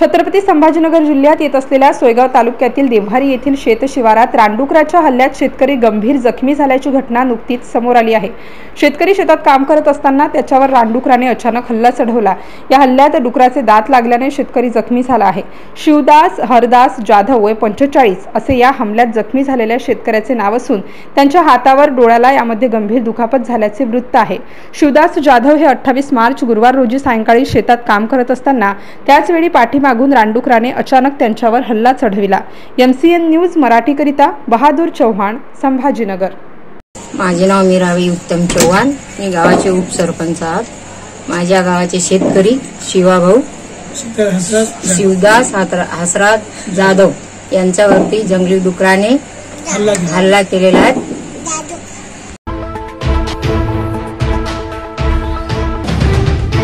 छत्रपती संभाजीनगर जिल्ह्यात येत असलेल्या सोयगाव तालुक्यातील देव्हारी येथील शेतशिवारात रानडुकराच्या हल्ल्यात शेतकरी गंभीर जखमी झाल्याची घटना नुकतीच समोर आली आहे। शेतकरी शेतात काम करत असताना त्याच्यावर रानडुकराने अचानक हल्ला चढवला। या हल्ल्यात डुकराचे दात लागल्याने शेतकरी जखमी झाला आहे। शिवदास हरदास जाधव वय 45 असे या हमल्यात जखमी झालेल्या शेतकऱ्याचे नाव असून त्यांच्या हातावर डोळ्याला यामध्ये गंभीर दुखापत झाल्याचे वृत्त आहे। शिवदास जाधव हे 28 मार्च गुरुवार रोजी सायंकाळी शेतात काम करत असताना त्याच वेळी पाठीमागून रानडुकराने अचानक त्यांच्यावर हल्ला चढविला। MCN न्यूज मराठीकरिता बहादूर चव्हाण, संभाजीनगर। माझे नाव मीरावी उत्तम चव्हाण, मी गावाचे उपसरपंच आहोत। माझ्या गावाचे शेतकरी शिवाभाऊ शिवदास हसराज जाधव यांच्यावरती जंगली डुकराने हल्ला केलेला आहे।